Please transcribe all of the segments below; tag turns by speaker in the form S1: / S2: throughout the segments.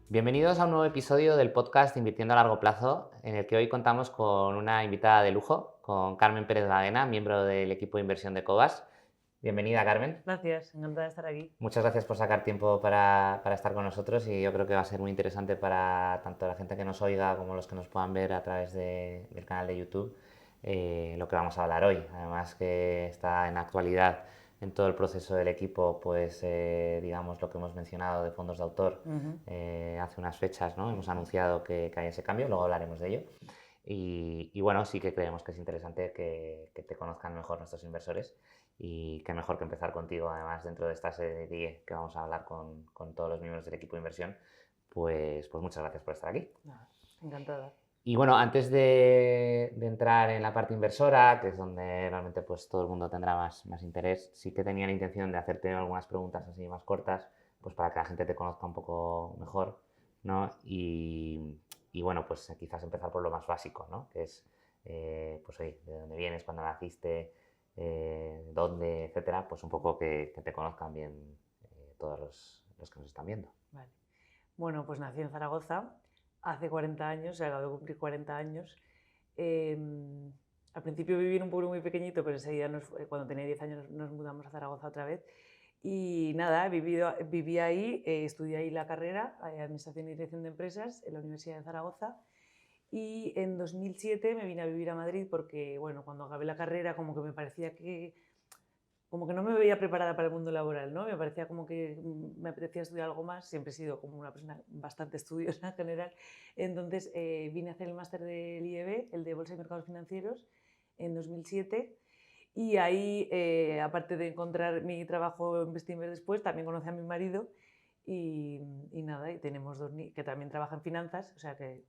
S1: Bienvenidos a un nuevo episodio del podcast Invirtiendo a Largo Plazo, en el que hoy contamos con una invitada de lujo, con Carmen Pérez Baena, miembro del equipo de inversión de Cobas. Bienvenida, Carmen.
S2: Gracias, encantada de estar aquí.
S1: Muchas gracias por sacar tiempo para estar con nosotros y yo creo que va a ser muy interesante para tanto la gente que nos oiga como los que nos puedan ver a través del canal de YouTube lo que vamos a hablar hoy. Además que está en actualidad en todo el proceso del equipo, pues digamos lo que hemos mencionado de fondos de autor hace unas fechas, ¿no? Hemos anunciado que hay ese cambio, luego hablaremos de ello. Y bueno, sí que creemos que es interesante que te conozcan mejor nuestros inversores y qué mejor que empezar contigo, además, dentro de esta serie que vamos a hablar con todos los miembros del equipo de inversión. Pues muchas gracias por estar aquí.
S2: Nada, encantada.
S1: Y bueno, antes de entrar en la parte inversora, que es donde realmente pues, todo el mundo tendrá más interés, sí que tenía la intención de hacerte algunas preguntas así más cortas, pues para que la gente te conozca un poco mejor, ¿no? Y bueno, pues quizás empezar por lo más básico, ¿no? Que es, pues oye, de dónde vienes, cuándo naciste, dónde, etcétera, pues un poco que te conozcan bien todos los que nos están viendo.
S2: Vale. Bueno, pues nací en Zaragoza hace 40 años, acabo de cumplir 40 años. Al principio viví en un pueblo muy pequeñito, pero enseguida, cuando tenía 10 años, nos mudamos a Zaragoza otra vez. Y nada, viví ahí, estudié ahí la carrera, Administración y Dirección de Empresas, en la Universidad de Zaragoza. Y en 2007 me vine a vivir a Madrid porque, bueno, cuando acabé la carrera como que me parecía como que no me veía preparada para el mundo laboral, ¿no? Me parecía como que me apetecía estudiar algo más, siempre he sido como una persona bastante estudiosa en general, entonces vine a hacer el máster del IEB, el de Bolsa y Mercados Financieros, en 2007, y ahí, aparte de encontrar mi trabajo en Bestinver después, también conocí a mi marido y nada, y tenemos dos niños que también trabajan en finanzas, o sea que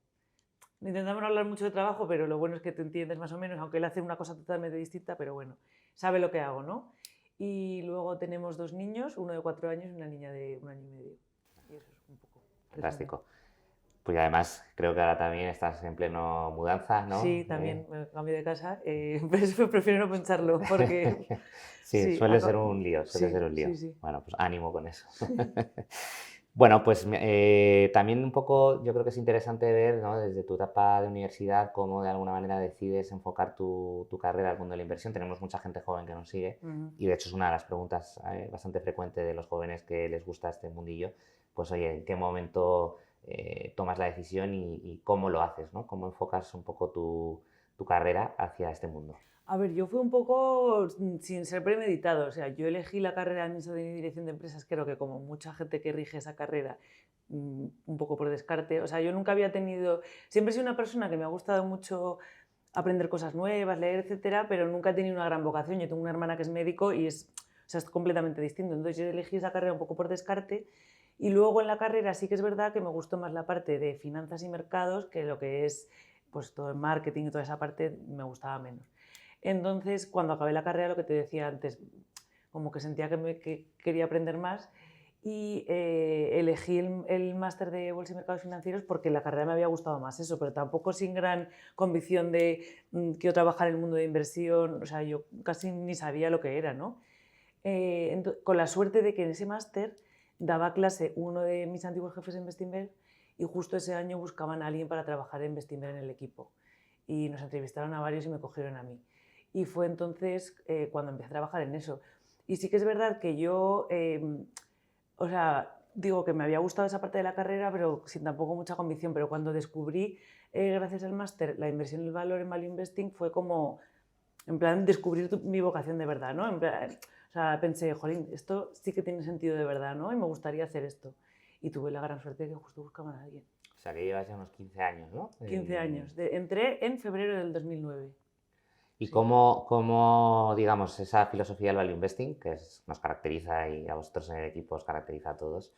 S2: intentamos no hablar mucho de trabajo, pero lo bueno es que te entiendes más o menos, aunque él hace una cosa totalmente distinta, pero bueno, sabe lo que hago, ¿no? Y luego tenemos dos niños, uno de 4 años y una niña de 1 año y medio. Y eso es un poco resumen.
S1: Fantástico. Pues además creo que ahora también estás en pleno mudanza,
S2: Sí,
S1: ¿no?
S2: también me cambié de casa, pero eso prefiero no pensarlo porque
S1: Sí,
S2: sí,
S1: suele ser un lío, suele ser
S2: sí,
S1: un lío.
S2: sí, sí.
S1: Bueno, pues ánimo con eso. Bueno, pues también un poco yo creo que es interesante ver, ¿no? Desde tu etapa de universidad cómo de alguna manera decides enfocar tu carrera al mundo de la inversión. Tenemos mucha gente joven que nos sigue y de hecho es una de las preguntas bastante frecuente de los jóvenes que les gusta este mundillo. Pues oye, ¿en qué momento tomas la decisión y cómo lo haces, ¿no? ¿Cómo enfocas un poco tu carrera hacia este mundo?
S2: A ver, yo fui un poco sin ser premeditado, o sea, yo elegí la carrera de Administración y Dirección de Empresas, creo que como mucha gente que rige esa carrera, un poco por descarte, o sea, yo nunca había tenido, siempre he sido una persona que me ha gustado mucho aprender cosas nuevas, leer, etcétera, pero nunca he tenido una gran vocación. Yo tengo una hermana que es médico y o sea, es completamente distinto, entonces yo elegí esa carrera un poco por descarte y luego en la carrera sí que es verdad que me gustó más la parte de finanzas y mercados que lo que es pues todo el marketing y toda esa parte me gustaba menos. Entonces, cuando acabé la carrera, lo que te decía antes, como que sentía que quería aprender más y elegí el máster de Bolsa y Mercados Financieros porque la carrera me había gustado más eso, pero tampoco sin gran convicción de quiero trabajar en el mundo de inversión, o sea, yo casi ni sabía lo que era, ¿no? Con la suerte de que en ese máster daba clase uno de mis antiguos jefes en Bestinver y justo ese año buscaban a alguien para trabajar en Bestinver en el equipo. Y nos entrevistaron a varios y me cogieron a mí. Y fue entonces cuando empecé a trabajar en eso. Y sí que es verdad que yo, o sea, digo que me había gustado esa parte de la carrera, pero sin tampoco mucha convicción. Pero cuando descubrí, gracias al máster, la inversión y el valor en value investing, fue como, en plan, descubrir mi vocación de verdad, ¿no? En plan, o sea, pensé, jolín, esto sí que tiene sentido de verdad, ¿no? Y me gustaría hacer esto. Y tuve la gran suerte de que justo buscaban a alguien.
S1: O sea, que llevas ya unos 15 años, ¿no?
S2: 15 años. Entré en febrero del 2009.
S1: ¿Y
S2: Sí.
S1: cómo, digamos, esa filosofía del value investing, que nos caracteriza y a vosotros en el equipo os caracteriza a todos,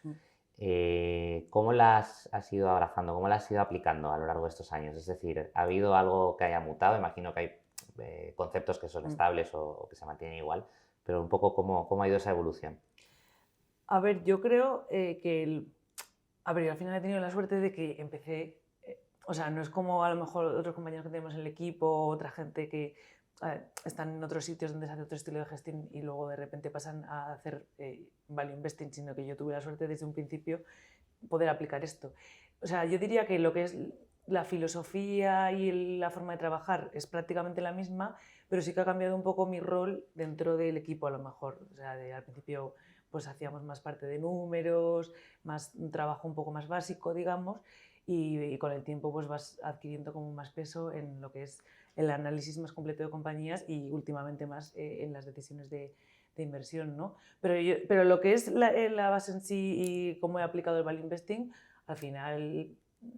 S1: cómo la has ido abrazando, cómo la has ido aplicando a lo largo de estos años? Es decir, ¿ha habido algo que haya mutado? Imagino que hay conceptos que son estables o que se mantienen igual, pero un poco cómo ha ido esa evolución.
S2: A ver, yo creo a ver, yo al final he tenido la suerte de que empecé, o sea, no es como a lo mejor otros compañeros que tenemos en el equipo, otra gente que están en otros sitios donde se hace otro estilo de gestión y luego de repente pasan a hacer value investing, sino que yo tuve la suerte desde un principio poder aplicar esto. O sea, yo diría que lo que es la filosofía y la forma de trabajar es prácticamente la misma, pero sí que ha cambiado un poco mi rol dentro del equipo a lo mejor. O sea, al principio pues hacíamos más parte de números, más un trabajo un poco más básico, digamos, y con el tiempo pues vas adquiriendo como más peso en lo que es el análisis más completo de compañías y últimamente más en las decisiones de inversión, ¿no? Pero lo que es la base en sí y cómo he aplicado el value investing, al final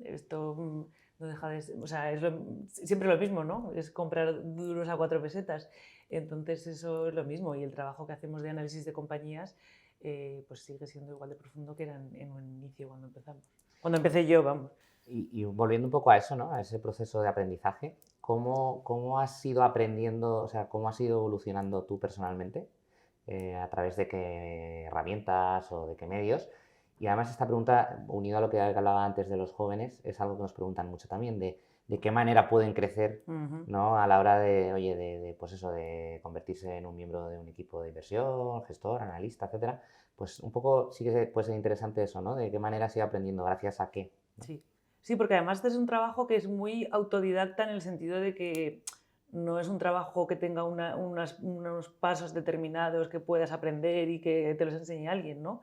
S2: esto no deja de ser, o sea, siempre lo mismo, ¿no? Es comprar duros a 4 pesetas. Entonces eso es lo mismo y el trabajo que hacemos de análisis de compañías pues sigue siendo igual de profundo que era en un inicio cuando empezamos. Cuando empecé yo, vamos.
S1: Y volviendo un poco a eso, ¿no? A ese proceso de aprendizaje, ¿cómo has ido aprendiendo, o sea, cómo has ido evolucionando tú personalmente? ¿A través de qué herramientas o de qué medios? Y además esta pregunta, unido a lo que hablaba antes de los jóvenes, es algo que nos preguntan mucho también, de qué manera pueden crecer, ¿no? A la hora de, oye, pues eso, de convertirse en un miembro de un equipo de inversión, gestor, analista, etcétera. Pues un poco sí que puede ser interesante eso, ¿no? De qué manera has ido aprendiendo, gracias a qué, ¿no?
S2: Sí. Sí, porque además este es un trabajo que es muy autodidacta en el sentido de que no es un trabajo que tenga unos pasos determinados que puedas aprender y que te los enseñe alguien, ¿no?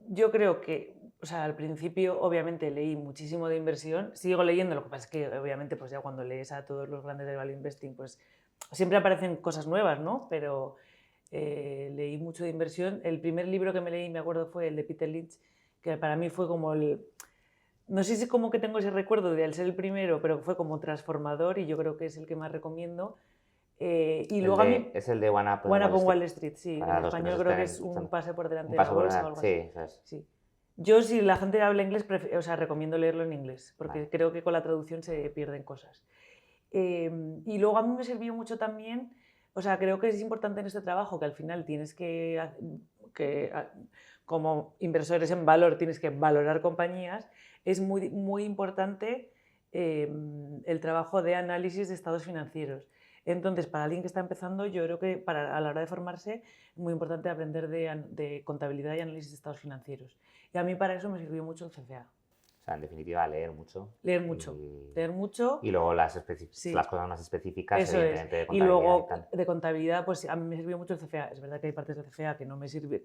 S2: Yo creo que, o sea, al principio obviamente leí muchísimo de inversión, sigo leyendo, lo que pasa es que obviamente pues ya cuando lees a todos los grandes del value investing pues siempre aparecen cosas nuevas, ¿no? Pero leí mucho de inversión. El primer libro que me leí, me acuerdo, fue el de Peter Lynch, que para mí fue como no sé si como que tengo ese recuerdo de al ser el primero, pero fue como transformador y yo creo que es el que más recomiendo. Y luego a mí...
S1: Es el de One Up
S2: One
S1: en
S2: Up
S1: Wall
S2: on Wall
S1: Street.
S2: Street, sí.
S1: Para
S2: En
S1: los que
S2: español
S1: nos
S2: creo que
S1: estén
S2: es un
S1: escuchando.
S2: pase por delante
S1: Un
S2: de la
S1: paso por
S2: bolsa o
S1: delante,
S2: algo
S1: sí,
S2: así.
S1: eso es.
S2: Sí. Yo, si la gente habla inglés, o sea, recomiendo leerlo en inglés, porque
S1: Vale.
S2: creo que con la traducción se pierden cosas. Y luego a mí me sirvió mucho también, o sea, creo que es importante en este trabajo que al final tienes como inversores en valor, tienes que valorar compañías. Es muy, muy importante el trabajo de análisis de estados financieros. Entonces, para alguien que está empezando, yo creo que a la hora de formarse es muy importante aprender de contabilidad y análisis de estados financieros. Y a mí para eso me sirvió mucho el CFA.
S1: O sea, en definitiva, leer mucho.
S2: Leer mucho. Leer mucho.
S1: Y luego las
S2: Sí,
S1: cosas más específicas,
S2: eso es.
S1: evidentemente, de
S2: Y
S1: contabilidad
S2: luego
S1: y tal.
S2: de contabilidad, pues a mí me sirvió mucho el CFA. Es verdad que hay partes del CFA que no me sirve,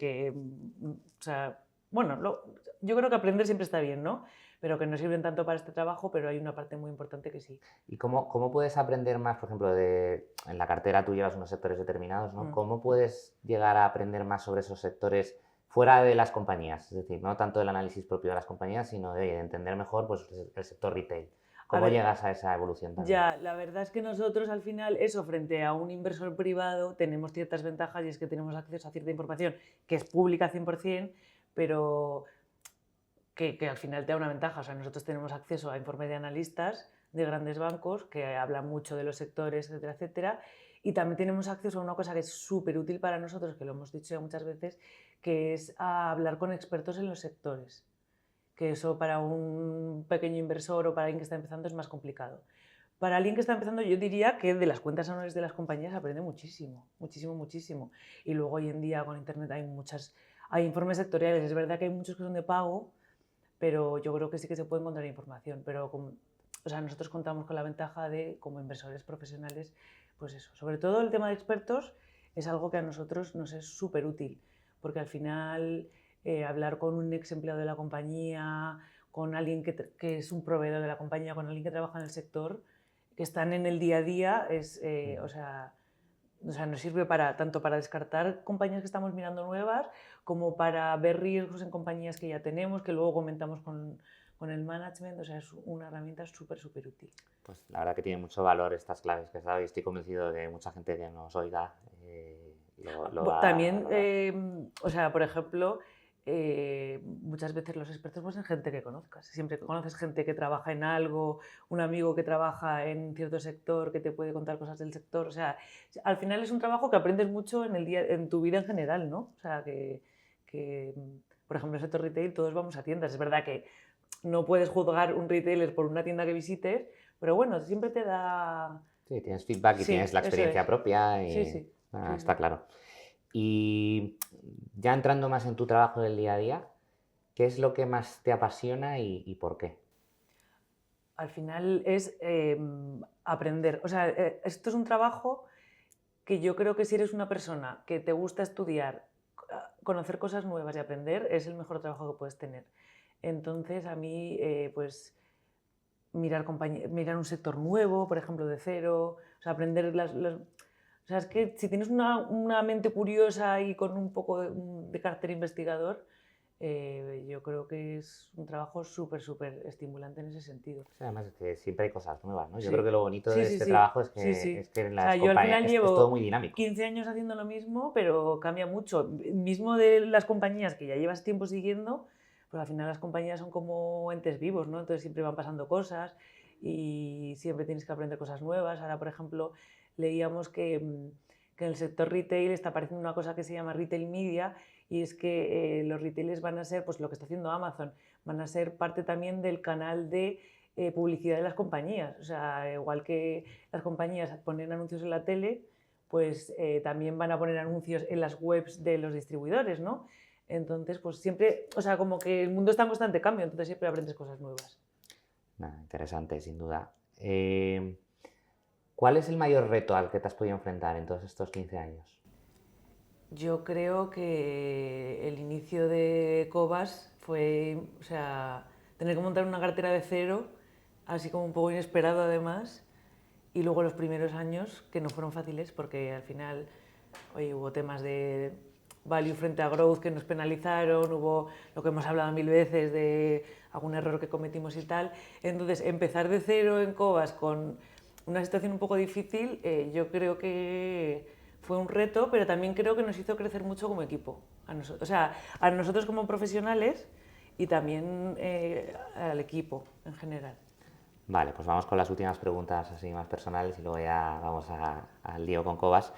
S2: o sea, bueno, yo creo que aprender siempre está bien, ¿no? Pero que no sirven tanto para este trabajo, pero hay una parte muy importante que sí.
S1: ¿Y cómo puedes aprender más, por ejemplo, en la cartera tú llevas unos sectores determinados, ¿no? ¿Cómo puedes llegar a aprender más sobre esos sectores fuera de las compañías? Es decir, no tanto del análisis propio de las compañías, sino de entender mejor pues, el sector retail. ¿Cómo llegas a esa evolución también?
S2: Ya, la verdad es que nosotros al final, eso, frente a un inversor privado, tenemos ciertas ventajas y es que tenemos acceso a cierta información que es pública 100%, pero que al final te da una ventaja. O sea, nosotros tenemos acceso a informes de analistas de grandes bancos que hablan mucho de los sectores, etcétera, etcétera. Y también tenemos acceso a una cosa que es súper útil para nosotros, que lo hemos dicho ya muchas veces, que es a hablar con expertos en los sectores. Que eso para un pequeño inversor o para alguien que está empezando es más complicado. Para alguien que está empezando yo diría que de las cuentas anuales de las compañías aprende muchísimo, muchísimo, muchísimo. Y luego hoy en día con internet hay informes sectoriales. Es verdad que hay muchos que son de pago, pero yo creo que sí que se puede encontrar información. Pero o sea, nosotros contamos con la ventaja de, como inversores profesionales, pues eso. Sobre todo el tema de expertos es algo que a nosotros nos es súper útil, porque al final hablar con un ex empleado de la compañía, con alguien que es un proveedor de la compañía, con alguien que trabaja en el sector, que están en el día a día, o sea, nos sirve tanto para descartar compañías que estamos mirando nuevas, como para ver riesgos en compañías que ya tenemos, que luego comentamos con el management. O sea, es una herramienta súper, súper útil.
S1: Pues la verdad que tiene mucho valor estas claves que has dado y estoy convencido de que mucha gente que nos oiga
S2: También, o sea, por ejemplo, muchas veces los expertos pues son gente que conozcas. Siempre que conoces gente que trabaja en algo, un amigo que trabaja en cierto sector que te puede contar cosas del sector. O sea, al final es un trabajo que aprendes mucho en tu vida en general, ¿no? O sea, por ejemplo, en el sector retail todos vamos a tiendas. Es verdad que no puedes juzgar un retailer por una tienda que visites, pero bueno, siempre te da...
S1: Sí, tienes feedback y tienes la experiencia propia y
S2: Sí.
S1: está claro. Y ya entrando más en tu trabajo del día a día, ¿Qué es lo que más te apasiona y por qué?
S2: Al final es aprender. O sea, esto es un trabajo que yo creo que si eres una persona que te gusta estudiar, conocer cosas nuevas y aprender, es el mejor trabajo que puedes tener. Entonces, a mí, pues, mirar un sector nuevo, por ejemplo, de cero, o sea, aprender o sea, es que si tienes una mente curiosa y con un poco de carácter investigador, yo creo que es un trabajo súper, súper estimulante en ese sentido.
S1: Sí, además es que siempre hay cosas nuevas, ¿no? Yo creo
S2: Sí,
S1: que lo bonito
S2: sí,
S1: de
S2: sí,
S1: este
S2: sí,
S1: trabajo es
S2: sí,
S1: que,
S2: sí.
S1: es que en
S2: O sea,
S1: las
S2: yo al
S1: compañías
S2: final
S1: es todo
S2: llevo
S1: muy dinámico.
S2: 15 años haciendo lo mismo, pero cambia mucho. Mismo de las compañías que ya llevas tiempo siguiendo, pues al final las compañías son como entes vivos, ¿no? Entonces siempre van pasando cosas y siempre tienes que aprender cosas nuevas. Ahora, por ejemplo, leíamos que en el sector retail está apareciendo una cosa que se llama retail media, y es que los retailers van a ser, pues lo que está haciendo Amazon, van a ser parte también del canal de publicidad de las compañías. O sea, igual que las compañías ponen anuncios en la tele, pues también van a poner anuncios en las webs de los distribuidores, ¿no? Entonces, pues siempre, o sea, como que el mundo está en constante cambio, entonces siempre aprendes cosas nuevas.
S1: Nada, interesante, sin duda. ¿Cuál es el mayor reto al que te has podido enfrentar en todos estos 15 años?
S2: Yo creo que el inicio de Cobas fue, o sea, tener que montar una cartera de cero, así como un poco inesperado además, y luego los primeros años que no fueron fáciles porque al final, oye, hubo temas de value frente a growth que nos penalizaron, hubo lo que hemos hablado mil veces de algún error que cometimos y tal. Entonces, empezar de cero en Cobas con una situación un poco difícil, yo creo que fue un reto, pero también creo que nos hizo crecer mucho como equipo. O sea, a nosotros como profesionales y también al equipo en general.
S1: Vale, pues vamos con las últimas preguntas así más personales y luego ya vamos al lío con Cobas.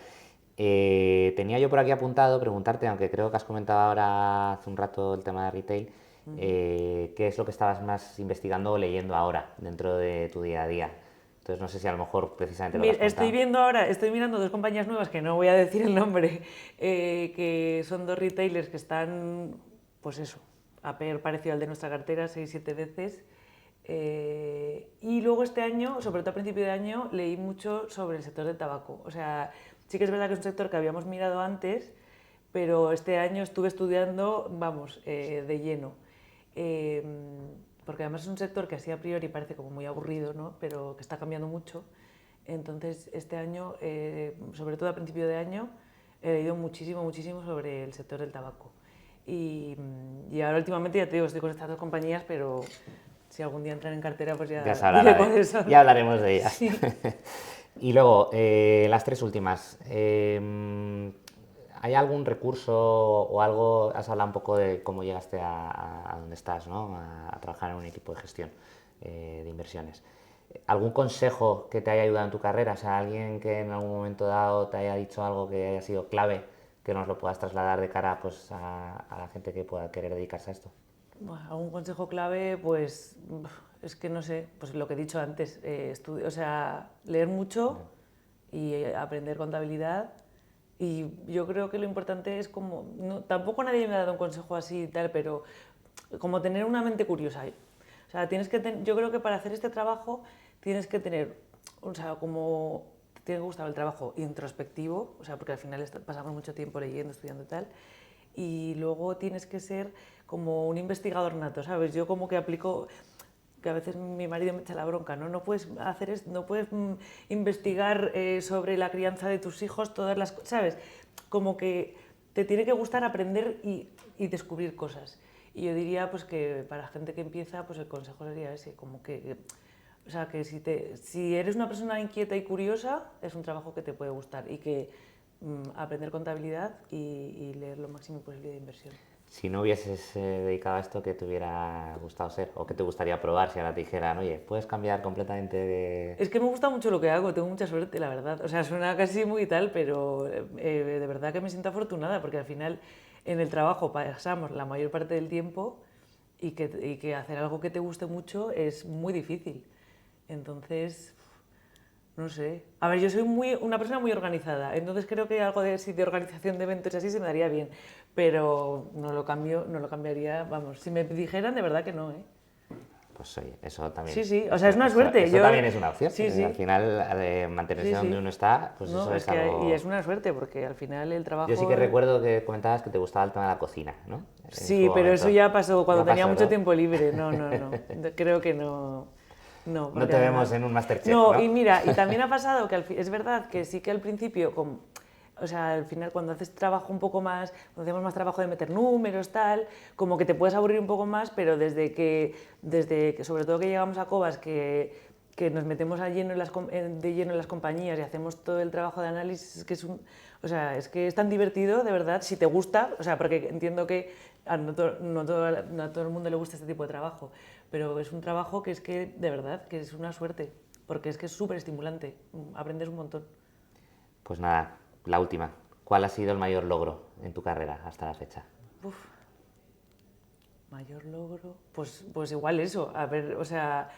S1: Tenía yo por aquí apuntado preguntarte, aunque creo que has comentado ahora hace un rato el tema de retail, ¿qué es lo que estabas más investigando o leyendo ahora dentro de tu día a día? Entonces no sé si a lo mejor precisamente lo que has
S2: Estoy
S1: comentado.
S2: viendo ahora, estoy mirando dos compañías nuevas que no voy a decir el nombre, que son dos retailers que están, pues eso, a peor parecido al de nuestra cartera, 6-7 veces. Y luego este año, sobre todo a principio de año, leí mucho sobre el sector del tabaco. O sea, sí que es verdad que es un sector que habíamos mirado antes, pero este año estuve estudiando, vamos, de lleno. Eh, Porque además es un sector que así a priori parece como muy aburrido, ¿no? Pero que está cambiando mucho. Entonces, este año, sobre todo a principio de año, he leído muchísimo, muchísimo sobre el sector del tabaco. Y ahora últimamente, ya te digo, estoy con estas dos compañías, pero si algún día entran en cartera, pues
S1: Ya
S2: ya
S1: se
S2: diré
S1: hablará
S2: cuáles son.
S1: ya hablaremos de ellas.
S2: Sí.
S1: Y luego, las tres últimas. ¿Hay algún recurso o algo? Has hablado un poco de cómo llegaste a donde estás, ¿no? A trabajar en un equipo de gestión de inversiones. ¿Algún consejo que te haya ayudado en tu carrera? O sea, alguien que en algún momento dado te haya dicho algo que haya sido clave, que nos lo puedas trasladar de cara pues, a la gente que pueda querer dedicarse a esto.
S2: Bueno, algún consejo clave, pues es que no sé, pues lo que he dicho antes, o sea, leer mucho y aprender contabilidad. Y yo creo que lo importante es como, tampoco nadie me ha dado un consejo así y tal, pero como tener una mente curiosa. O sea, yo creo que para hacer este trabajo tienes que tener, o sea, como te tiene que gustar el trabajo introspectivo, o sea, porque al final pasamos mucho tiempo leyendo, estudiando y tal, y luego tienes que ser como un investigador nato, ¿sabes? Yo como que aplico, que a veces mi marido me echa la bronca, ¿no? No puedes hacer esto, no puedes investigar sobre la crianza de tus hijos, todas las cosas, ¿sabes? Como que te tiene que gustar aprender y descubrir cosas. Y yo diría pues que para gente que empieza, pues el consejo sería ese, como que, o sea, que si eres una persona inquieta y curiosa, es un trabajo que te puede gustar y que aprender contabilidad y leer lo máximo posible de inversión.
S1: Si no hubieses dedicado a esto, ¿qué te hubiera gustado ser? ¿O qué te gustaría probar si ahora te dijeran, oye, puedes cambiar completamente de...
S2: Es que me gusta mucho lo que hago, tengo mucha suerte, la verdad. O sea, suena casi muy tal, pero de verdad que me siento afortunada porque al final en el trabajo pasamos la mayor parte del tiempo y que hacer algo que te guste mucho es muy difícil. Entonces, No sé. A ver, yo soy una persona muy organizada, entonces creo que algo de organización de eventos y así se me daría bien, pero no lo cambiaría, vamos, si me dijeran de verdad que no, ¿eh?
S1: Pues oye, eso también,
S2: Sí, sí, o sea, es una suerte.
S1: eso también es una opción.
S2: Sí,
S1: Al
S2: sí,
S1: final, mantenerse
S2: sí,
S1: donde
S2: sí.
S1: uno está, pues
S2: No,
S1: eso
S2: es
S1: es
S2: que, y es
S1: algo...
S2: una suerte, porque al final el
S1: Yo sí
S2: trabajo...
S1: que recuerdo que comentabas que te gustaba el tema de la cocina, ¿no? En su
S2: Sí, pero eso
S1: momento.
S2: ya pasó cuando
S1: Ya
S2: tenía
S1: pasó,
S2: mucho
S1: ¿no?
S2: tiempo libre. No, no, no. Creo que no. No,
S1: No
S2: porque
S1: te vemos
S2: además...
S1: en un MasterChef,
S2: No,
S1: ¿no?
S2: y mira, y también ha pasado que es verdad que sí que al principio, o sea, al final cuando haces trabajo un poco más, cuando hacemos más trabajo de meter números, tal, como que te puedes aburrir un poco más, pero desde que sobre todo que llegamos a Cobas, que nos metemos a lleno de lleno en las compañías y hacemos todo el trabajo de análisis, es que o sea, es que es tan divertido, de verdad, si te gusta, o sea, porque entiendo que no a todo el mundo le gusta este tipo de trabajo, pero es un trabajo que es que, de verdad, que es una suerte, porque es que es súper estimulante, aprendes un montón.
S1: Pues nada, la última. ¿Cuál ha sido el mayor logro en tu carrera hasta la fecha?
S2: Uf, mayor logro, pues igual eso, a ver, o sea,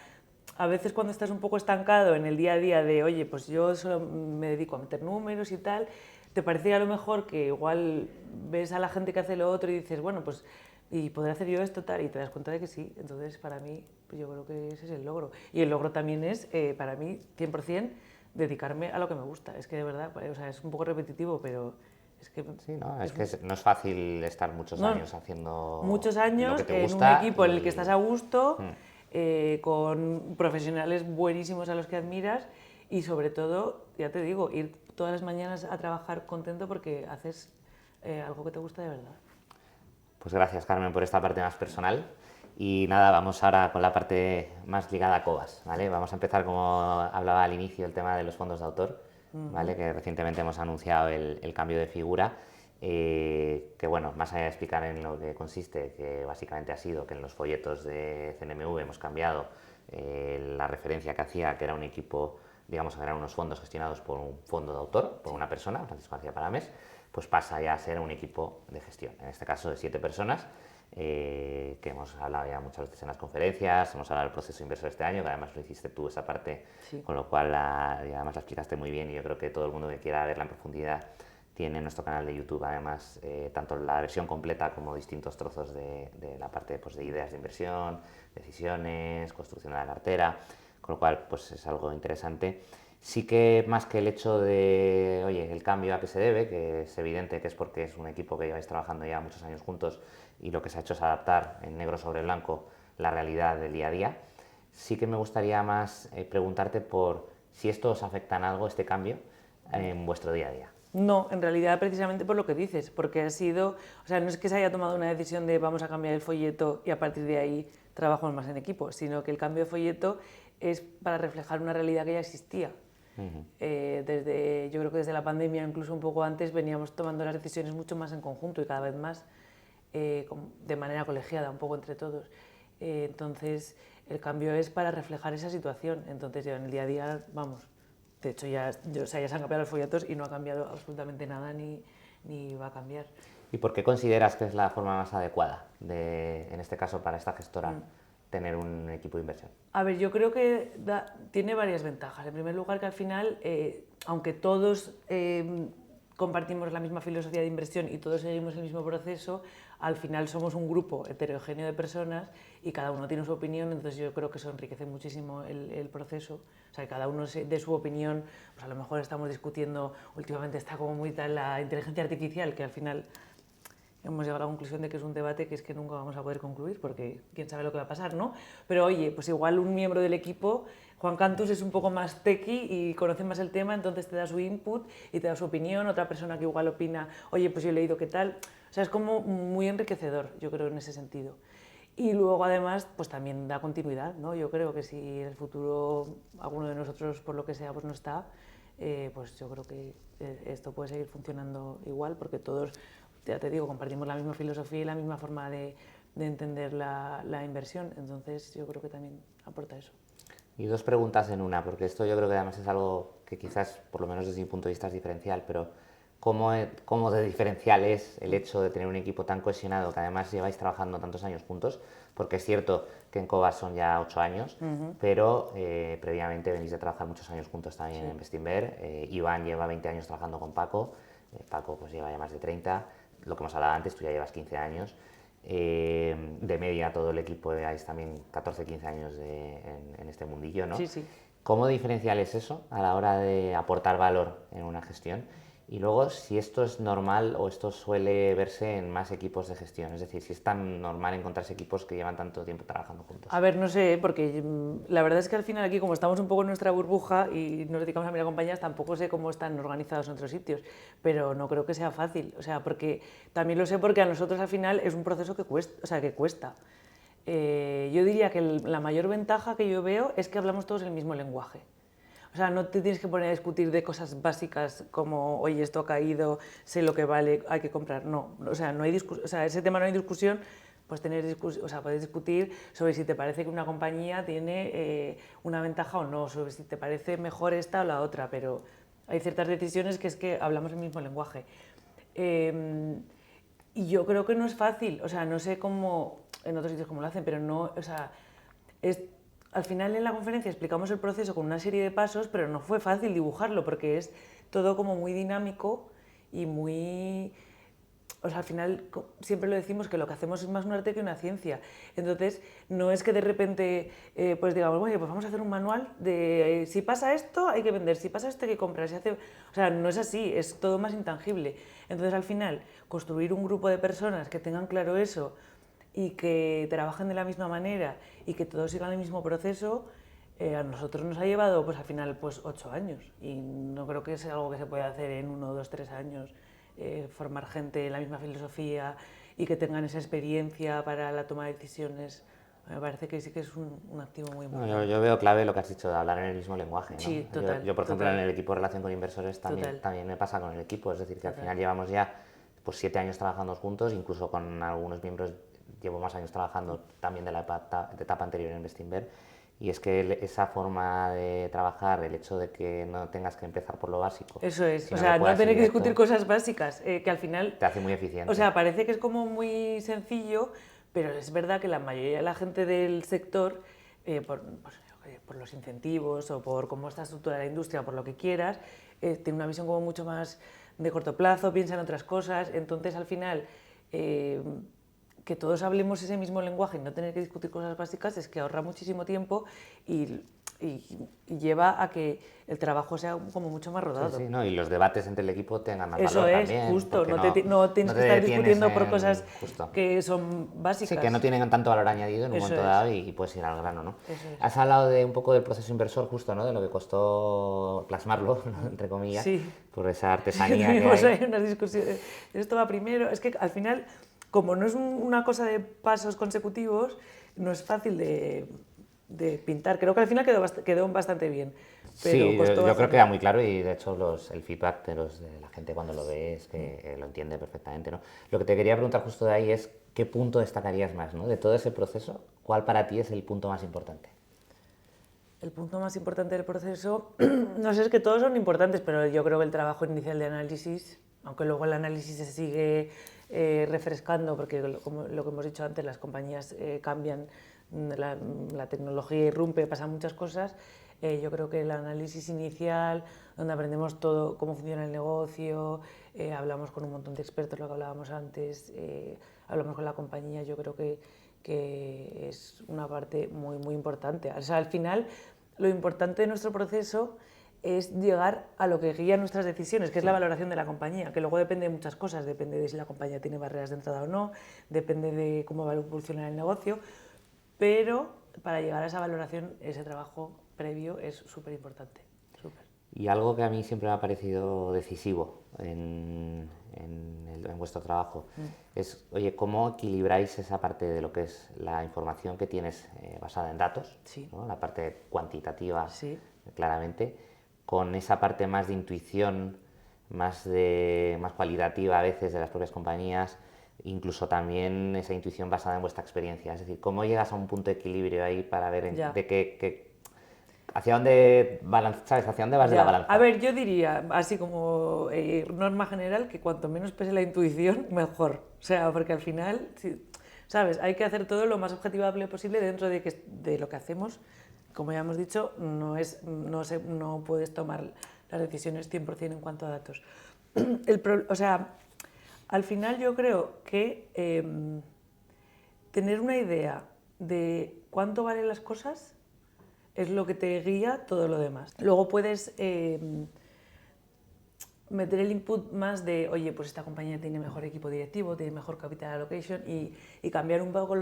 S2: a veces cuando estás un poco estancado en el día a día de, oye, pues yo solo me dedico a meter números y tal, te parece a lo mejor que igual ves a la gente que hace lo otro y dices, bueno, pues, y podré hacer yo esto tal, y te das cuenta de que sí. Entonces, para mí, pues yo creo que ese es el logro. Y el logro también es, para mí, 100%, dedicarme a lo que me gusta. Es que de verdad, o sea, es un poco repetitivo, pero es que
S1: Sí, no, es
S2: es,
S1: que no es fácil estar muchos
S2: no,
S1: años haciendo
S2: muchos
S1: lo que
S2: años
S1: te
S2: en un
S1: gusta
S2: equipo en el que estás
S1: y...
S2: a gusto,
S1: Mm.
S2: con profesionales buenísimos a los que admiras y sobre todo, ya te digo, ir todas las mañanas a trabajar contento porque haces algo que te gusta de verdad.
S1: Pues gracias, Carmen, por esta parte más personal. Y nada, vamos ahora con la parte más ligada a Cobas, ¿vale? Vamos a empezar, como hablaba al inicio, el tema de los fondos de autor, ¿vale? Que recientemente hemos anunciado el cambio de figura, que bueno, más allá de explicar en lo que consiste, que básicamente ha sido que en los folletos de CNMV hemos cambiado la referencia que hacía, que era un equipo, digamos, que eran unos fondos gestionados por un fondo de autor, por una persona, Francisco García Parames, pues pasa ya a ser un equipo de gestión, en este caso de 7 personas, que hemos hablado ya muchas veces en las conferencias, hemos hablado del proceso inversor este año, que además lo hiciste tú esa parte,
S2: Sí.
S1: con lo cual y además la explicaste muy bien y yo creo que todo el mundo que quiera verla en profundidad tiene en nuestro canal de YouTube además tanto la versión completa como distintos trozos de la parte pues, de ideas de inversión, decisiones, construcción de la cartera, con lo cual pues es algo interesante. Sí que más que el hecho de, oye, el cambio a qué se debe, que es evidente que es porque es un equipo que lleváis trabajando ya muchos años juntos y lo que se ha hecho es adaptar en negro sobre blanco la realidad del día a día, sí que me gustaría más preguntarte por si esto os afecta en algo, este cambio, en vuestro día a día.
S2: No, en realidad precisamente por lo que dices, porque ha sido, o sea, no es que se haya tomado una decisión de vamos a cambiar el folleto y a partir de ahí trabajamos más en equipo, sino que el cambio de folleto es para reflejar una realidad que ya existía. Yo creo que desde la pandemia, incluso un poco antes, veníamos tomando las decisiones mucho más en conjunto y cada vez más de manera colegiada, un poco entre todos. Entonces, el cambio es para reflejar esa situación. Entonces, ya en el día a día, vamos, de hecho, o sea, ya se han cambiado los folletos y no ha cambiado absolutamente nada ni va a cambiar.
S1: ¿Y por qué consideras que es la forma más adecuada, en este caso para esta gestora, tener un equipo de inversión?
S2: A ver, yo creo que tiene varias ventajas. En primer lugar, que al final, aunque todos compartimos la misma filosofía de inversión y todos seguimos el mismo proceso, al final somos un grupo heterogéneo de personas y cada uno tiene su opinión, entonces yo creo que eso enriquece muchísimo el proceso. O sea, que cada uno dé su opinión, pues a lo mejor estamos discutiendo, últimamente está como muy tal la inteligencia artificial, que al final hemos llegado a la conclusión de que es un debate que es que nunca vamos a poder concluir porque quién sabe lo que va a pasar, ¿no? Pero oye, pues igual un miembro del equipo, Juan Cantus, es un poco más techie y conoce más el tema, entonces te da su input y te da su opinión, otra persona que igual opina, oye, pues yo he leído qué tal. O sea, es como muy enriquecedor, yo creo, en ese sentido. Y luego además, pues también da continuidad, ¿no? Yo creo que si en el futuro alguno de nosotros, por lo que sea, pues no está, pues yo creo que esto puede seguir funcionando igual porque todos, ya te digo, compartimos la misma filosofía y la misma forma de entender la inversión, entonces yo creo que también aporta eso.
S1: Y dos preguntas en una, porque esto yo creo que además es algo que quizás, por lo menos desde mi punto de vista, es diferencial, pero cómo de diferencial es el hecho de tener un equipo tan cohesionado, que además lleváis trabajando tantos años juntos, porque es cierto que en Cobas son ya 8 años, pero previamente venís de trabajar muchos años juntos también en Bestinver. Iván lleva 20 años trabajando con Paco, Paco pues lleva ya más de 30, lo que hemos hablado antes, tú ya llevas 15 años. De media todo el equipo lleváis también 14, 15 años en este mundillo, ¿no?
S2: Sí, sí.
S1: ¿Cómo diferencial es eso a la hora de aportar valor en una gestión? Y luego, si esto es normal o esto suele verse en más equipos de gestión, es decir, si es tan normal encontrarse equipos que llevan tanto tiempo trabajando juntos.
S2: A ver, no sé, porque la verdad es que al final aquí, como estamos un poco en nuestra burbuja y nos dedicamos a mirar compañías, tampoco sé cómo están organizados en otros sitios, pero no creo que sea fácil, o sea, porque también lo sé porque a nosotros al final es un proceso que cuesta, o sea, que cuesta. Yo diría que la mayor ventaja que yo veo es que hablamos todos el mismo lenguaje. O sea, no te tienes que poner a discutir de cosas básicas como, oye, esto ha caído, sé lo que vale, hay que comprar. No, o sea, no hay o sea, ese tema no hay discusión, pues o sea, puedes discutir sobre si te parece que una compañía tiene una ventaja o no, sobre si te parece mejor esta o la otra, pero hay ciertas decisiones que es que hablamos el mismo lenguaje. Y yo creo que no es fácil, o sea, no sé cómo en otros sitios cómo lo hacen, pero no, o sea, al final en la conferencia explicamos el proceso con una serie de pasos, pero no fue fácil dibujarlo porque es todo como muy dinámico y muy... O sea, al final siempre lo decimos que lo que hacemos es más un arte que una ciencia. Entonces, no es que de repente pues digamos, oye, pues vamos a hacer un manual de si pasa esto hay que vender, si pasa esto hay que comprar. Si hace... O sea, no es así, es todo más intangible. Entonces, al final, construir un grupo de personas que tengan claro eso y que trabajen de la misma manera y que todos sigan el mismo proceso, a nosotros nos ha llevado pues al final pues 8 años y no creo que sea algo que se pueda hacer en 1, 2, 3 años, formar gente en la misma filosofía y que tengan esa experiencia para la toma de decisiones. Me parece que sí que es un activo muy importante.
S1: No, yo veo clave lo que has dicho de hablar en el mismo lenguaje, ¿no?
S2: Sí, total.
S1: Yo, por ejemplo,
S2: total.
S1: en el equipo de relación con inversores también me pasa con el equipo, es decir, que al final llevamos ya pues 7 años trabajando juntos, incluso con algunos miembros llevo más años trabajando también de la etapa anterior en Bestinver, y es que esa forma de trabajar, el hecho de que no tengas que empezar por lo básico,
S2: Eso es,
S1: sino
S2: o sea,
S1: que
S2: no
S1: puedas
S2: tener
S1: ir
S2: que discutir
S1: directo,
S2: cosas básicas, que al final...
S1: te hace muy eficiente.
S2: O sea, parece que es como muy sencillo, pero es verdad que la mayoría de la gente del sector, por los incentivos o por cómo está estructurada la industria o por lo que quieras, tiene una visión como mucho más de corto plazo, piensa en otras cosas, entonces al final que todos hablemos ese mismo lenguaje y no tener que discutir cosas básicas es que ahorra muchísimo tiempo y lleva a que el trabajo sea como mucho más rodado.
S1: Sí, ¿no? Y los debates entre el equipo tengan más
S2: Eso
S1: valor
S2: es,
S1: también.
S2: justo, no tienes
S1: no
S2: que
S1: te
S2: estar
S1: detienes
S2: discutiendo por cosas
S1: justo.
S2: que son básicas.
S1: Sí, que no tienen tanto valor añadido en un
S2: Eso
S1: momento
S2: es.
S1: dado y puedes ir al grano, ¿no?
S2: Eso es.
S1: Has hablado de un poco del proceso inversor justo, ¿no? De lo que costó plasmarlo, entre comillas,
S2: Sí.
S1: por esa artesanía que
S2: Tuvimos
S1: hay.
S2: ahí unas discusiones. Esto va primero. Es que al final, como no es una cosa de pasos consecutivos, no es fácil de pintar. Creo que al final quedó bastante bien. Pero
S1: Sí,
S2: costó
S1: yo creo que
S2: bastante.
S1: queda muy claro y de hecho el feedback de la gente cuando lo ve es que lo entiende perfectamente, ¿no? Lo que te quería preguntar justo de ahí es qué punto destacarías más, ¿no? De todo ese proceso, ¿cuál para ti es el punto más importante?
S2: El punto más importante del proceso, no sé, es que todos son importantes, pero yo creo que el trabajo inicial de análisis, aunque luego el análisis se sigue refrescando, porque como lo que hemos dicho antes, las compañías cambian, la tecnología irrumpe, pasan muchas cosas, yo creo que el análisis inicial, donde aprendemos todo, cómo funciona el negocio, hablamos con un montón de expertos, lo que hablábamos antes, hablamos con la compañía, yo creo que es una parte muy, muy importante. O sea, al final, lo importante de nuestro proceso es llegar a lo que guía nuestras decisiones, que es la valoración de la compañía, que luego depende de muchas cosas, depende de si la compañía tiene barreras de entrada o no, depende de cómo va a evolucionar el negocio, pero para llegar a esa valoración, ese trabajo previo es súper importante.
S1: Y algo que a mí siempre me ha parecido decisivo en vuestro trabajo es, oye, ¿cómo equilibráis esa parte de lo que es la información que tienes basada en datos,
S2: Sí.
S1: ¿no? La parte cuantitativa,
S2: Sí.
S1: claramente, con esa parte más de intuición, más cualitativa a veces de las propias compañías, incluso también esa intuición basada en vuestra experiencia? Es decir, ¿cómo llegas a un punto de equilibrio ahí para ver de ¿Hacia dónde, ¿sabes? ¿Hacia dónde vas de la
S2: Ya.
S1: balanza?
S2: A ver, yo diría, así como norma general, que cuanto menos pese la intuición, mejor. O sea, porque al final, ¿sabes? Hay que hacer todo lo más objetivable posible dentro de lo que hacemos. Como ya hemos dicho, no puedes tomar las decisiones 100% en cuanto a datos. O sea, al final yo creo que tener una idea de cuánto valen las cosas es lo que te guía todo lo demás. Luego puedes meter el input más de, oye, pues esta compañía tiene mejor equipo directivo, tiene mejor capital allocation y cambiar un poco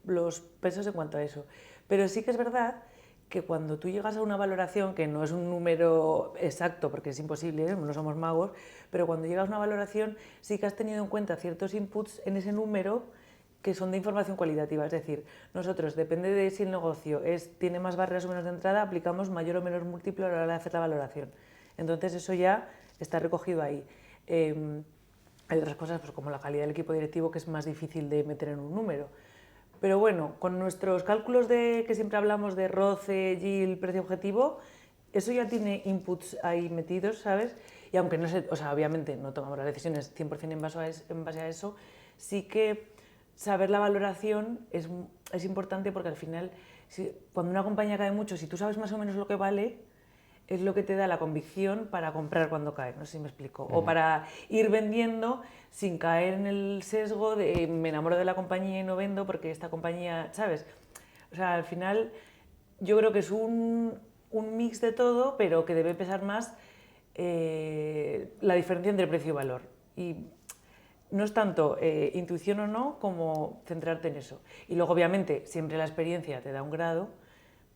S2: los pesos en cuanto a eso. Pero sí que es verdad que cuando tú llegas a una valoración, que no es un número exacto porque es imposible, no somos magos, pero cuando llegas a una valoración sí que has tenido en cuenta ciertos inputs en ese número que son de información cualitativa, es decir, nosotros, depende de si el negocio tiene más barreras o menos de entrada, aplicamos mayor o menor múltiplo a la hora de hacer la valoración. Entonces eso ya está recogido ahí. Hay otras cosas pues, como la calidad del equipo directivo que es más difícil de meter en un número. Pero bueno, con nuestros cálculos que siempre hablamos de ROCE, yield, precio objetivo, eso ya tiene inputs ahí metidos, ¿sabes? Y aunque no sé, o sea, obviamente no tomamos las decisiones 100% en base a eso, sí que saber la valoración es importante porque al final, cuando una compañía cae mucho, si tú sabes más o menos lo que vale, es lo que te da la convicción para comprar cuando cae, no sé si me explico, o para ir vendiendo sin caer en el sesgo de me enamoro de la compañía y no vendo porque esta compañía, ¿sabes? O sea, al final yo creo que es un mix de todo, pero que debe pesar más la diferencia entre precio y valor. Y no es tanto intuición o no como centrarte en eso. Y luego, obviamente, siempre la experiencia te da un grado,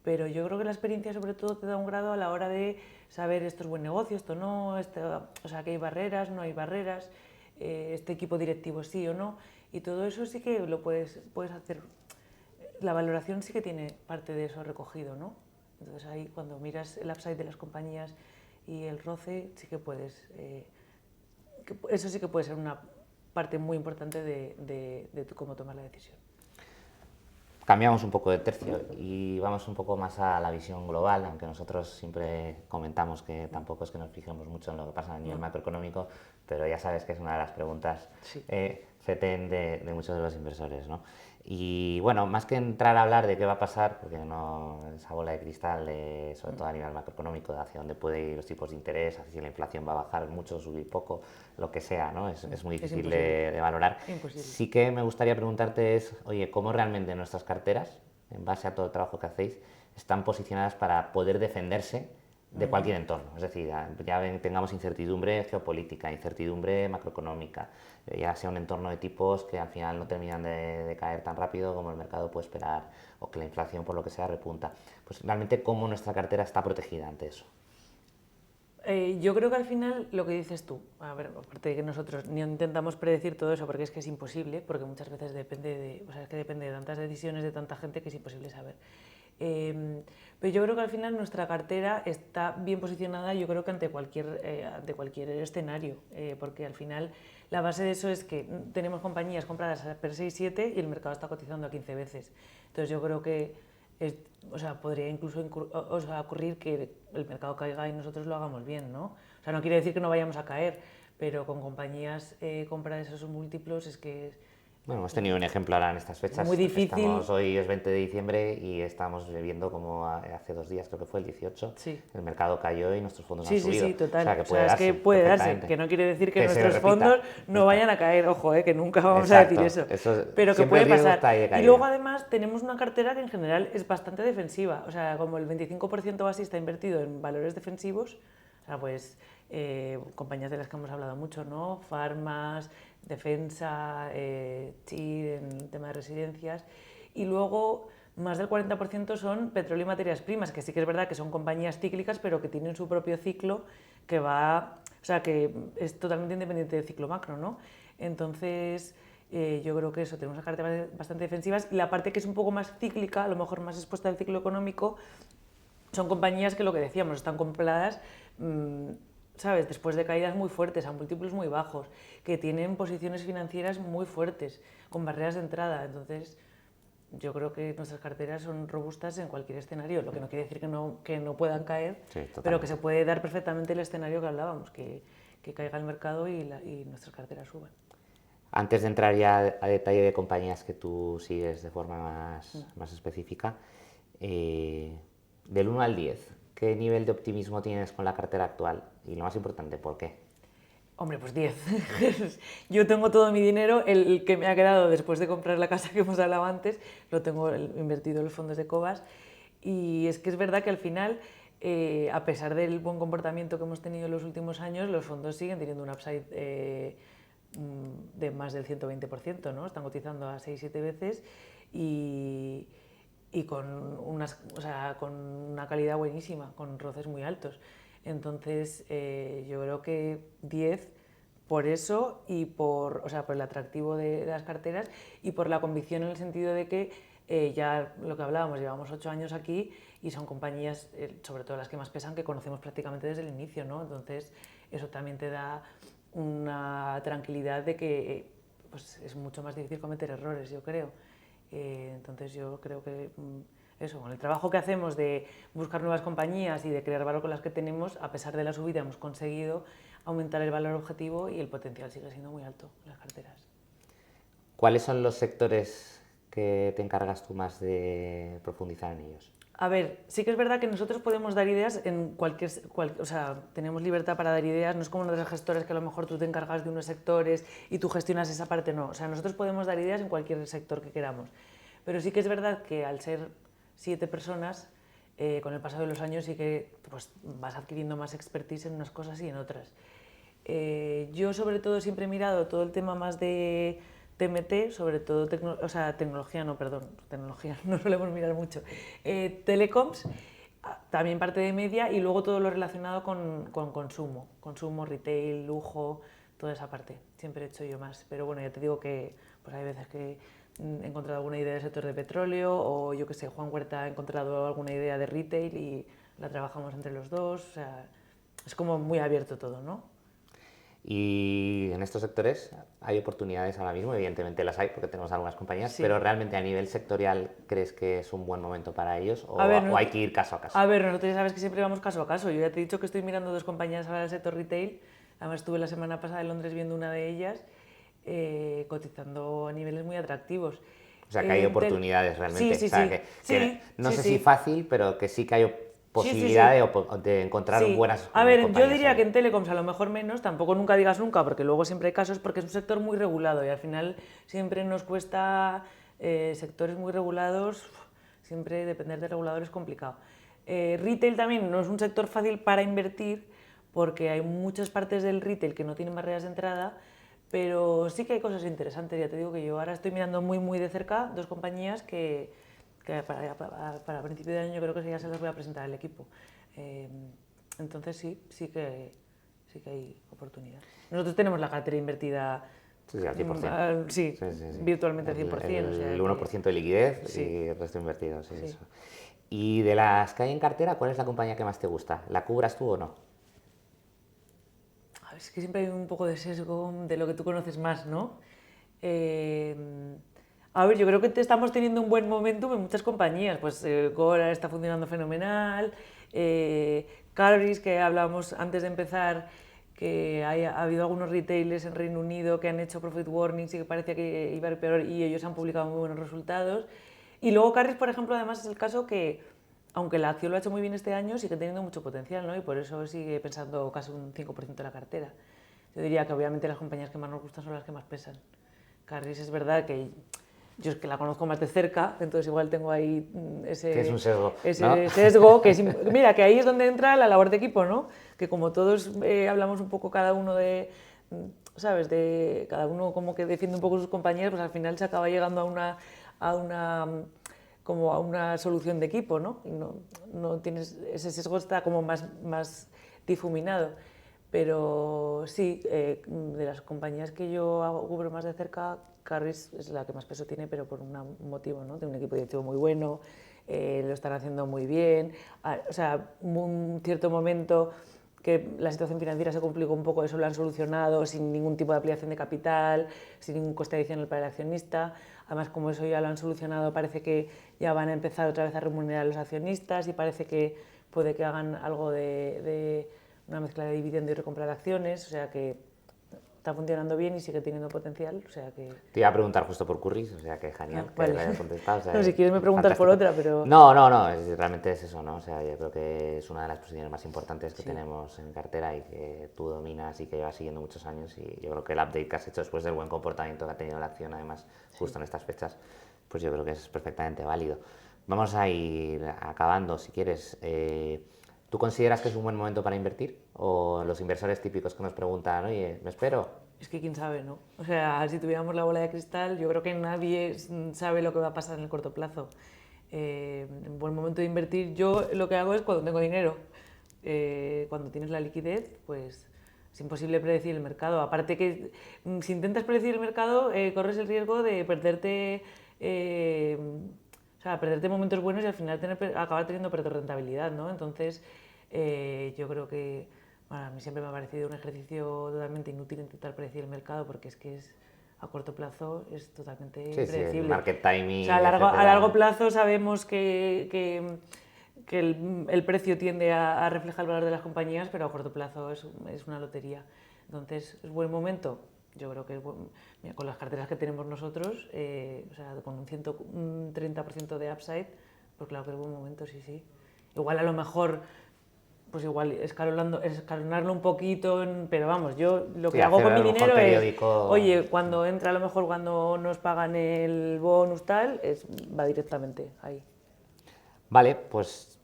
S2: pero yo creo que la experiencia sobre todo te da un grado a la hora de saber esto es buen negocio, esto no, o sea, que hay barreras, no hay barreras, este equipo directivo sí o no, y todo eso sí que lo puedes hacer. La valoración sí que tiene parte de eso recogido, ¿no? Entonces ahí cuando miras el upside de las compañías y el ROCE, sí que puedes, eso sí que puede ser una parte muy importante de cómo tomar la decisión.
S1: Cambiamos un poco de tercio y vamos un poco más a la visión global, aunque nosotros siempre comentamos que tampoco es que nos fijemos mucho en lo que pasa a nivel macroeconómico, pero ya sabes que es una de las preguntas
S2: Sí.
S1: FETEN de muchos de los inversores, ¿no? Y bueno, más que entrar a hablar de qué va a pasar, porque no esa bola de cristal, sobre todo a nivel macroeconómico, de hacia dónde puede ir los tipos de interés, hacia si la inflación va a bajar mucho, subir poco, lo que sea, ¿no? Es muy difícil de valorar.
S2: Imposible.
S1: Sí que me gustaría preguntarte oye, ¿cómo realmente nuestras carteras, en base a todo el trabajo que hacéis, están posicionadas para poder defenderse de cualquier entorno? Es decir, ya tengamos incertidumbre geopolítica, incertidumbre macroeconómica, ya sea un entorno de tipos que al final no terminan de caer tan rápido como el mercado puede esperar, o que la inflación por lo que sea repunta. Pues realmente, ¿cómo nuestra cartera está protegida ante eso?
S2: Yo creo que al final lo que dices tú, a ver, aparte de que nosotros ni intentamos predecir todo eso porque es que es imposible, porque muchas veces o sea, es que depende de tantas decisiones de tanta gente que es imposible saber. Pero yo creo que al final nuestra cartera está bien posicionada, yo creo que ante cualquier escenario, porque al final la base de eso es que tenemos compañías compradas a per 6-7 y el mercado está cotizando a 15 veces. Entonces yo creo que o sea, podría incluso ocurrir que el mercado caiga y nosotros lo hagamos bien, ¿no? O sea, no quiere decir que no vayamos a caer, pero con compañías compradas esos múltiplos es que
S1: Bueno, hemos tenido un ejemplo ahora en estas fechas.
S2: muy difícil.
S1: Hoy es 20 de diciembre y estamos viendo como hace 2 días, creo que fue el 18,
S2: Sí.
S1: el mercado cayó y nuestros fondos han
S2: Sí,
S1: subido.
S2: sí, total.
S1: O sea, que
S2: O sea, es que puede darse, que no quiere decir que
S1: Que se
S2: nuestros
S1: repita.
S2: fondos no vayan a caer, ojo, que nunca vamos a decir
S1: Exacto.
S2: eso, pero que
S1: Siempre
S2: puede
S1: el riesgo
S2: pasar.
S1: está ahí de
S2: Y
S1: caída.
S2: luego además tenemos una cartera que en general es bastante defensiva, o sea, como el 25% o así está invertido en valores defensivos, o sea, pues compañías de las que hemos hablado mucho, ¿no? Farmas, defensa, TIR en el tema de residencias, y luego más del 40% son petróleo y materias primas, que sí que es verdad que son compañías cíclicas, pero que tienen su propio ciclo que va, o sea, que es totalmente independiente del ciclo macro, ¿no? Entonces, yo creo que eso, tenemos una cartera bastante defensivas, y la parte que es un poco más cíclica, a lo mejor más expuesta al ciclo económico, son compañías que lo que decíamos, están compradas, ¿sabes? Después de caídas muy fuertes, a múltiplos muy bajos, que tienen posiciones financieras muy fuertes, con barreras de entrada. Entonces, yo creo que nuestras carteras son robustas en cualquier escenario, lo que no quiere decir que no puedan caer, pero que se puede dar perfectamente el escenario que hablábamos, que caiga el mercado y nuestras carteras suban.
S1: Antes de entrar ya a detalle de compañías que tú sigues de forma más específica, del 1 al 10, ¿qué nivel de optimismo tienes con la cartera actual? Y lo más importante, ¿por qué?
S2: Hombre, pues 10. Yo tengo todo mi dinero, el que me ha quedado después de comprar la casa que hemos hablado antes, lo tengo invertido en los fondos de Cobas. Y es que es verdad que al final, a pesar del buen comportamiento que hemos tenido en los últimos años, los fondos siguen teniendo un upside de más del 120%, ¿no? Están cotizando a 6-7 veces y con con una calidad buenísima, con roces muy altos. Entonces, yo creo que 10 por eso y por el atractivo de las carteras y por la convicción en el sentido de que ya lo que hablábamos, llevamos 8 años aquí y son compañías, sobre todo las que más pesan, que conocemos prácticamente desde el inicio, ¿no? Entonces, eso también te da una tranquilidad de que pues es mucho más difícil cometer errores, yo creo. Entonces yo creo que eso, con el trabajo que hacemos de buscar nuevas compañías y de crear valor con las que tenemos, a pesar de la subida hemos conseguido aumentar el valor objetivo y el potencial sigue siendo muy alto en las carteras.
S1: ¿Cuáles son los sectores que te encargas tú más de profundizar en ellos?
S2: A ver, sí que es verdad que nosotros podemos dar ideas en o sea, tenemos libertad para dar ideas, no es como en otras gestoras que a lo mejor tú te encargas de unos sectores y tú gestionas esa parte, no. O sea, nosotros podemos dar ideas en cualquier sector que queramos. Pero sí que es verdad que al ser 7 personas, con el paso de los años sí que pues, vas adquiriendo más expertise en unas cosas y en otras. Yo sobre todo siempre he mirado todo el tema más de TMT, sobre todo tecnología, no, perdón, tecnología, no solemos mirar mucho, telecoms, también parte de media y luego todo lo relacionado con consumo, retail, lujo, toda esa parte. Siempre he hecho yo más, pero bueno, ya te digo que pues hay veces que he encontrado alguna idea del sector de petróleo o yo que sé, Juan Huerta ha encontrado alguna idea de retail y la trabajamos entre los dos, o sea, es como muy abierto todo, ¿no?
S1: Y en estos sectores hay oportunidades ahora mismo, evidentemente las hay porque tenemos algunas compañías,
S2: Sí.
S1: pero realmente a nivel sectorial, ¿crees que es un buen momento para ellos o,
S2: A ver,
S1: o hay que ir caso a caso?
S2: A ver, nosotros ya sabes que siempre vamos caso a caso. Yo ya te he dicho que estoy mirando dos compañías ahora del sector retail. Además estuve la semana pasada en Londres viendo una de ellas, cotizando a niveles muy atractivos.
S1: O sea, que hay oportunidades realmente.
S2: Sí, sí,
S1: o sea,
S2: sí.
S1: que no
S2: Sí,
S1: sé
S2: sí.
S1: si fácil, pero que sí que hay posibilidad de encontrar buenas
S2: A ver, yo
S1: compañías
S2: diría
S1: ahí.
S2: que en telecoms a lo mejor menos, tampoco nunca digas nunca, porque luego siempre hay casos, porque es un sector muy regulado y al final siempre nos cuesta sectores muy regulados, siempre depender de reguladores es complicado. Retail también no es un sector fácil para invertir, porque hay muchas partes del retail que no tienen barreras de entrada, pero sí que hay cosas interesantes. Ya te digo que yo ahora estoy mirando muy de cerca dos compañías que para principio de año creo que ya se las voy a presentar al equipo. Entonces sí que hay oportunidad. Nosotros tenemos la cartera invertida
S1: Sí, al 100%.
S2: sí, virtualmente al 100%.
S1: El 1% de liquidez y el resto invertido. Sí, eso. Y de las que hay en cartera, ¿cuál es la compañía que más te gusta? ¿La cubras tú o no?
S2: Es que siempre hay un poco de sesgo de lo que tú conoces más, ¿no? A ver, yo creo que estamos teniendo un buen momentum en muchas compañías. Pues Gora está funcionando fenomenal. Carris, que hablábamos antes de empezar, que ha habido algunos retailers en Reino Unido que han hecho profit warnings y que parecía que iba a ir peor y ellos han publicado muy buenos resultados. Y luego Carris, por ejemplo, además es el caso que, aunque la acción lo ha hecho muy bien este año, sigue teniendo mucho potencial, ¿no? Y por eso sigue pensando casi un 5% de la cartera. Yo diría que obviamente las compañías que más nos gustan son las que más pesan. Carris es verdad que yo es que la conozco más de cerca, entonces igual tengo ahí
S1: Que es un sesgo,
S2: ese sesgo, que mira, que ahí es donde entra la labor de equipo, ¿no? Que como todos hablamos un poco cada uno ¿sabes? Cada uno como que defiende un poco sus compañías, pues al final se acaba llegando a una solución de equipo, ¿no? Y no tienes, ese sesgo está como más difuminado. Pero sí, de las compañías que yo cubro más de cerca, Carris es la que más peso tiene, pero por un motivo, ¿no? Tiene un equipo directivo muy bueno, lo están haciendo muy bien, o sea, un cierto momento que la situación financiera se complicó un poco, eso lo han solucionado sin ningún tipo de ampliación de capital, sin ningún coste adicional para el accionista. Además, como eso ya lo han solucionado, parece que ya van a empezar otra vez a remunerar a los accionistas y parece que puede que hagan algo de una mezcla de dividendo y recompra de acciones, o sea que está funcionando bien y sigue teniendo potencial, o sea que...
S1: Te iba a preguntar justo por Currys, o sea que genial que
S2: vale.
S1: lo hayas contestado. O sea,
S2: No, si quieres me preguntas por
S1: fantástico.
S2: otra, pero...
S1: No, realmente es eso, ¿no? O sea, yo creo que es una de las posiciones más importantes que tenemos en cartera y que tú dominas y que llevas siguiendo muchos años, y yo creo que el update que has hecho después del buen comportamiento que ha tenido la acción, además, justo en estas fechas, pues yo creo que es perfectamente válido. Vamos a ir acabando, si quieres. ¿Tú consideras que es un buen momento para invertir? ¿O los inversores típicos que nos preguntan, oye, ¿me espero?
S2: Es que quién sabe, ¿no? O sea, si tuviéramos la bola de cristal, yo creo que nadie sabe lo que va a pasar en el corto plazo. En buen momento de invertir, yo lo que hago es cuando tengo dinero. Cuando tienes la liquidez, pues es imposible predecir el mercado. Aparte que si intentas predecir el mercado, corres el riesgo de perderte, o sea, perderte momentos buenos y al final acabar teniendo pérdida de rentabilidad, ¿no? Entonces, yo creo que bueno, a mí siempre me ha parecido un ejercicio totalmente inútil intentar predecir el mercado porque es que a corto plazo es totalmente impredecible.
S1: Sí, el market timing,
S2: o sea, a largo plazo sabemos que el precio tiende a reflejar el valor de las compañías, pero a corto plazo es una lotería. Entonces, ¿es buen momento? Yo creo que mira, con las carteras que tenemos nosotros, o sea, con un 30% de upside, pues claro que es buen momento, sí. Igual a lo mejor... pues igual escalonarlo un poquito, pero vamos, yo lo que hago con mi dinero es, oye, cuando entra a lo mejor cuando nos pagan el bonus tal, va directamente ahí.
S1: Vale, pues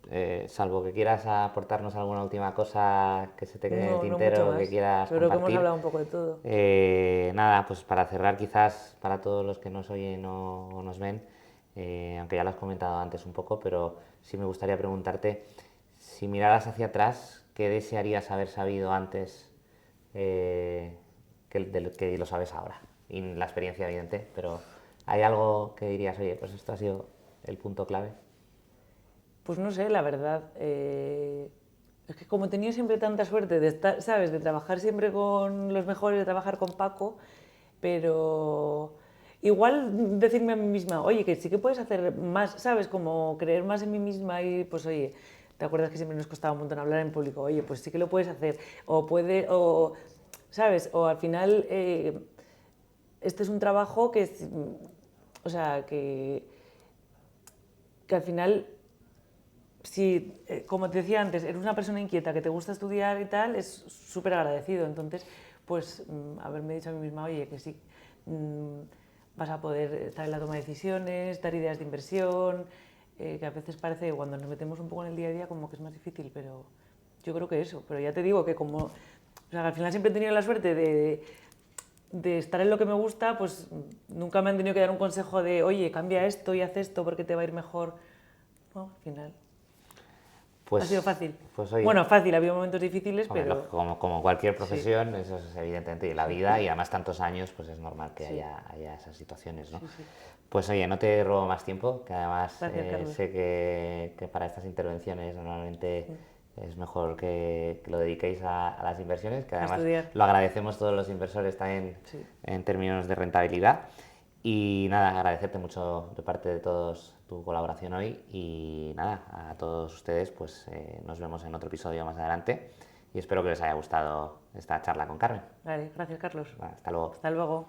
S1: salvo que quieras aportarnos alguna última cosa que se te quede en el tintero, que quieras
S2: Yo creo que
S1: compartir.
S2: hemos hablado un poco de todo.
S1: Nada, pues para cerrar quizás para todos los que nos oyen o nos ven, aunque ya lo has comentado antes un poco, pero sí me gustaría preguntarte, si miraras hacia atrás, ¿qué desearías haber sabido antes que lo sabes ahora? Y la experiencia evidente, pero ¿hay algo que dirías, oye, pues esto ha sido el punto clave?
S2: Pues no sé, la verdad. Es que como he tenido siempre tanta suerte de estar, ¿sabes? De trabajar siempre con los mejores, de trabajar con Paco, pero igual decirme a mí misma, oye, que sí que puedes hacer más, ¿sabes? Como creer más en mí misma y pues oye, ¿te acuerdas que siempre nos costaba un montón hablar en público? Oye, pues sí que lo puedes hacer. ¿Sabes? O al final, este es un trabajo que es, o sea, que al final... Si, como te decía antes, eres una persona inquieta, que te gusta estudiar y tal, es súper agradecido. Entonces, pues haberme dicho a mí misma, oye, que sí, vas a poder estar en la toma de decisiones, dar ideas de inversión, que a veces parece que cuando nos metemos un poco en el día a día como que es más difícil, pero yo creo que eso. Pero ya te digo que como, o sea, al final siempre he tenido la suerte de estar en lo que me gusta, pues nunca me han tenido que dar un consejo de, oye, cambia esto y haz esto porque te va a ir mejor. No, al final...
S1: Pues,
S2: ha sido fácil.
S1: Pues, oye,
S2: bueno, fácil, ha habido momentos difíciles,
S1: hombre,
S2: pero...
S1: como cualquier profesión, eso es evidentemente la vida, y además tantos años, pues es normal que haya esas situaciones, ¿no?
S2: Sí.
S1: Pues oye, no te robo más tiempo, que además
S2: Gracias,
S1: sé que para estas intervenciones normalmente es mejor que lo dediquéis a las inversiones, que además lo agradecemos todos los inversores también en términos de rentabilidad. Y nada, agradecerte mucho de parte de todos tu colaboración hoy, y nada, a todos ustedes pues nos vemos en otro episodio más adelante y espero que les haya gustado esta charla con Carmen.
S2: Vale, gracias Carlos.
S1: Hasta luego.
S2: Hasta luego.